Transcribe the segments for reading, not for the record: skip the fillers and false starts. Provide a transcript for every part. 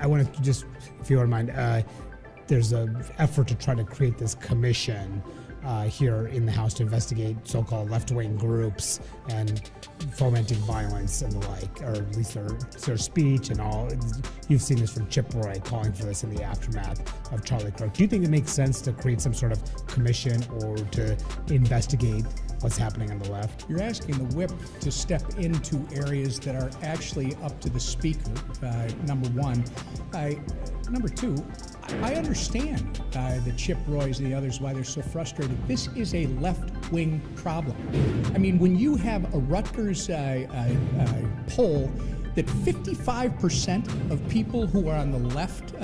I want to just, if you don't mind, there's an effort to try to create this commission here in the House to investigate so-called left-wing groups and fomenting violence and the like, or at least their speech and all. You've seen this from Chip Roy calling for this in the aftermath of Charlie Kirk. Do you think it makes sense to create some sort of commission or to investigate what's happening on the left? You're asking the whip to step into areas that are actually up to the speaker, number one. Number two, I understand the Chip Roys and the others, why they're so frustrated. This is a left-wing problem. I mean, when you have a Rutgers poll that 55% of people who are on the left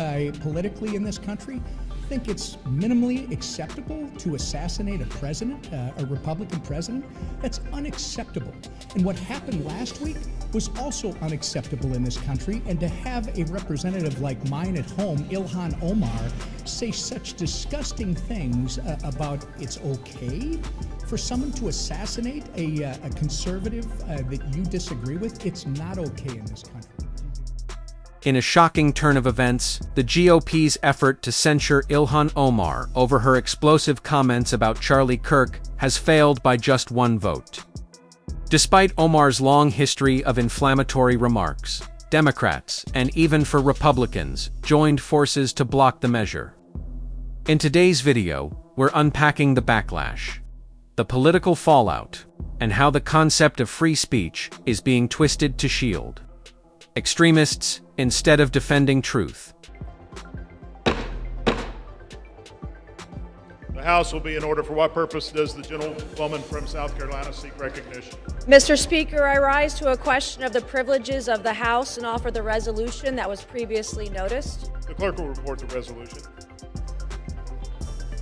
politically in this country think it's minimally acceptable to assassinate a president, a Republican president, that's unacceptable. And what happened last week was also unacceptable in this country, and to have a representative like mine at home, Ilhan Omar, say such disgusting things about it's okay for someone to assassinate a conservative that you disagree with, it's not okay in this country. In a shocking turn of events, the GOP's effort to censure Ilhan Omar over her explosive comments about Charlie Kirk has failed by just one vote. Despite Omar's long history of inflammatory remarks, Democrats, and even for Republicans, joined forces to block the measure. In today's video, we're unpacking the backlash, the political fallout, and how the concept of free speech is being twisted to shield extremists instead of defending truth. The House will be in order. For what purpose does the gentlewoman from South Carolina seek recognition? Mr. Speaker, I rise to a question of the privileges of the House and offer the resolution that was previously noticed. The clerk will report the resolution.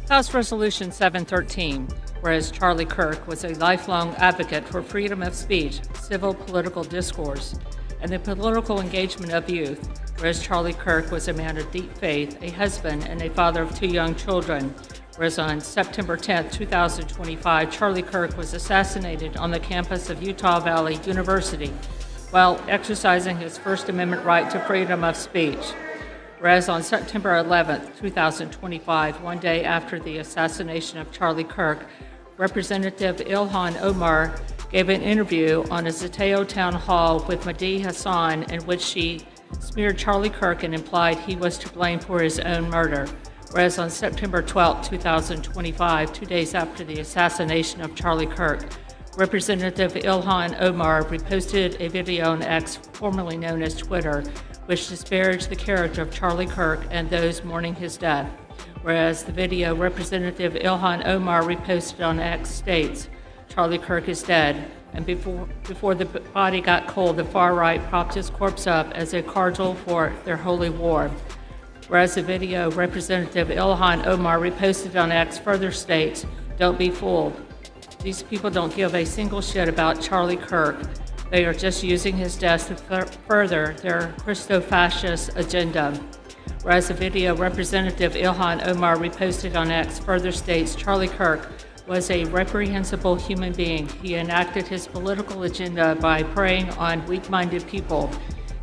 House Resolution 713, whereas Charlie Kirk was a lifelong advocate for freedom of speech, civil political discourse, and the political engagement of youth, whereas Charlie Kirk was a man of deep faith, a husband, and a father of 2 young children, whereas on September 10, 2025, Charlie Kirk was assassinated on the campus of Utah Valley University while exercising his First Amendment right to freedom of speech. Whereas on September 11, 2025, one day after the assassination of Charlie Kirk, Representative Ilhan Omar gave an interview on a Zateo town hall with Mahdi Hassan in which she smeared Charlie Kirk and implied he was to blame for his own murder. Whereas on September 12, 2025, 2 days after the assassination of Charlie Kirk, Representative Ilhan Omar reposted a video on X, formerly known as Twitter, which disparaged the character of Charlie Kirk and those mourning his death. Whereas the video Representative Ilhan Omar reposted on X states, Charlie Kirk is dead, and before the body got cold, the far right propped his corpse up as a cardinal for their holy war. Whereas the video Representative Ilhan Omar reposted on X further states, don't be fooled. These people don't give a single shit about Charlie Kirk. They are just using his death to further their Christo-fascist agenda. Whereas the video Representative Ilhan Omar reposted on X further states Charlie Kirk was a reprehensible human being. He enacted his political agenda by preying on weak-minded people.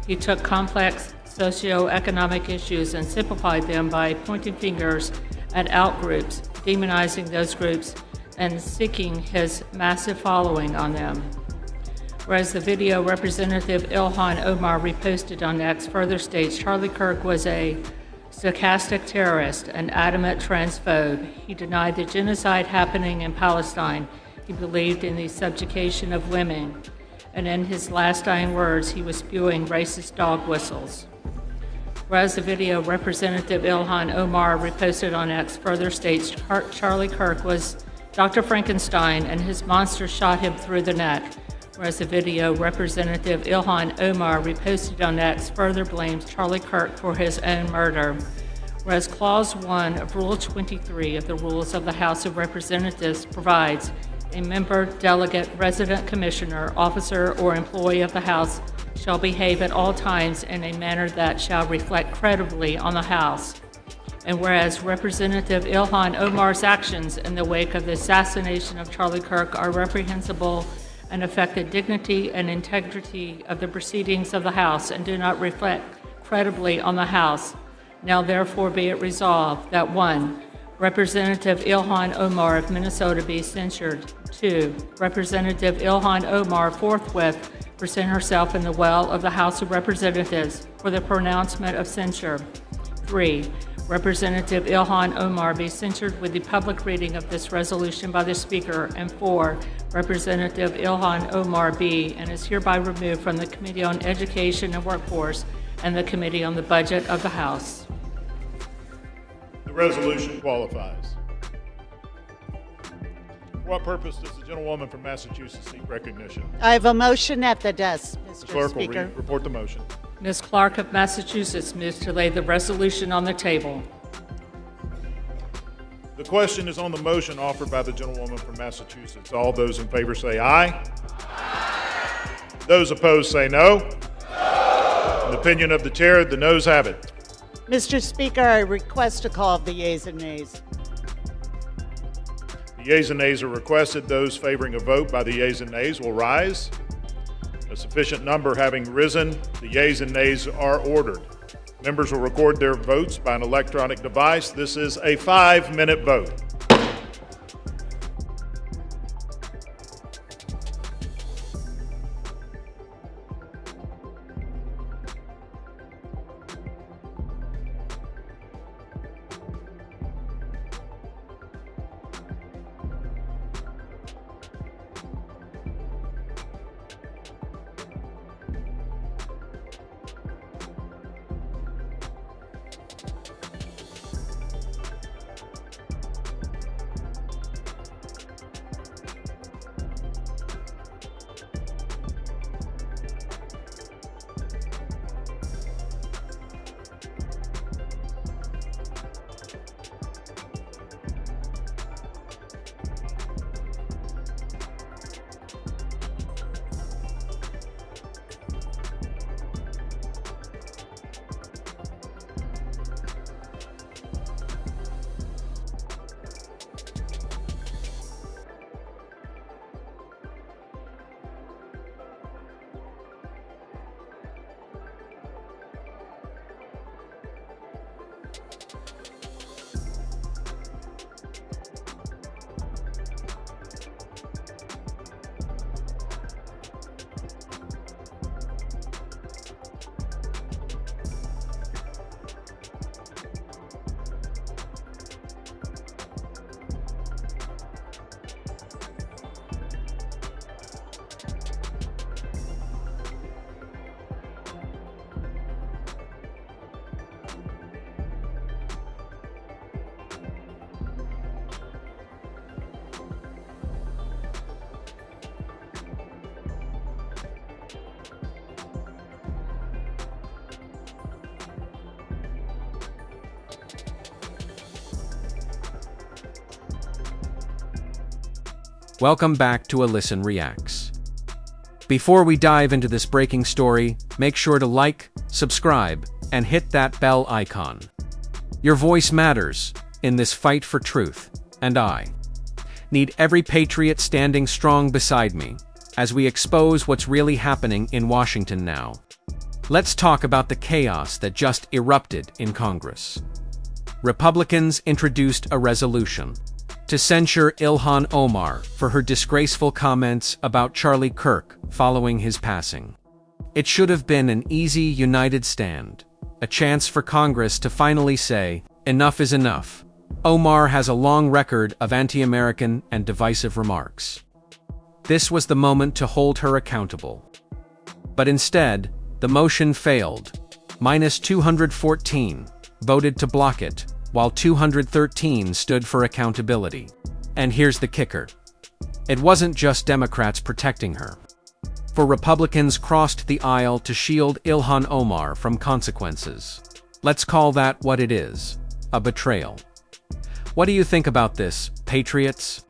He took complex socioeconomic issues and simplified them by pointing fingers at out-groups, demonizing those groups, and seeking his massive following on them. Whereas the video Representative Ilhan Omar reposted on X further states Charlie Kirk was a stochastic terrorist, an adamant transphobe. He denied the genocide happening in Palestine. He believed in the subjugation of women. And in his last dying words, he was spewing racist dog whistles. Whereas the video Representative Ilhan Omar reposted on X further states Charlie Kirk was Dr. Frankenstein and his monster shot him through the neck. Whereas the video Representative Ilhan Omar reposted on X further blames Charlie Kirk for his own murder. Whereas Clause 1 of Rule 23 of the Rules of the House of Representatives provides a member, delegate, resident commissioner, officer, or employee of the House shall behave at all times in a manner that shall reflect credibly on the House. And whereas Representative Ilhan Omar's actions in the wake of the assassination of Charlie Kirk are reprehensible and affect the dignity and integrity of the proceedings of the House and do not reflect credibly on the House. Now therefore be it resolved that 1. Representative Ilhan Omar of Minnesota be censured. 2. Representative Ilhan Omar forthwith present herself in the well of the House of Representatives for the pronouncement of censure. 3. Representative Ilhan Omar be censured with the public reading of this resolution by the Speaker. And 4. Representative Ilhan Omar be and is hereby removed from the Committee on Education and Workforce and the Committee on the Budget of the House. The resolution qualifies. For what purpose does the gentlewoman from Massachusetts seek recognition? I have a motion at the desk, The Mr. clerk will Speaker. report the motion. Ms. Clark of Massachusetts moves to lay the resolution on the table. The question is on the motion offered by the gentlewoman from Massachusetts. All those in favor say aye. Those opposed say no. In the opinion of the chair, the noes have it. Mr. Speaker, I request a call of the yeas and nays. The yeas and nays are requested. Those favoring a vote by the yeas and nays will rise. A sufficient number having risen, the yeas and nays are ordered. Members will record their votes by an electronic device. This is a 5-minute vote. Welcome back to Alisten Reacts. Before we dive into this breaking story, make sure to like, subscribe, and hit that bell icon. Your voice matters in this fight for truth, and I need every patriot standing strong beside me as we expose what's really happening in Washington now. Let's talk about the chaos that just erupted in Congress. Republicans introduced a resolution to censure Ilhan Omar for her disgraceful comments about Charlie Kirk following his passing. It should have been an easy, united stand, a chance for Congress to finally say, enough is enough. Omar has a long record of anti-American and divisive remarks. This was the moment to hold her accountable. But instead, the motion failed. -214 voted to block it, while 213 stood for accountability. And here's the kicker. It wasn't just Democrats protecting her. For Republicans crossed the aisle to shield Ilhan Omar from consequences. Let's call that what it is, a betrayal. What do you think about this, patriots?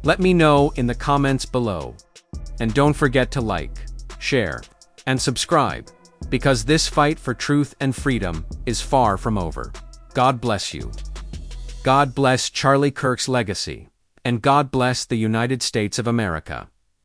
Let me know in the comments below. And don't forget to like, share, and subscribe, because this fight for truth and freedom is far from over. God bless you. God bless Charlie Kirk's legacy, and God bless the United States of America.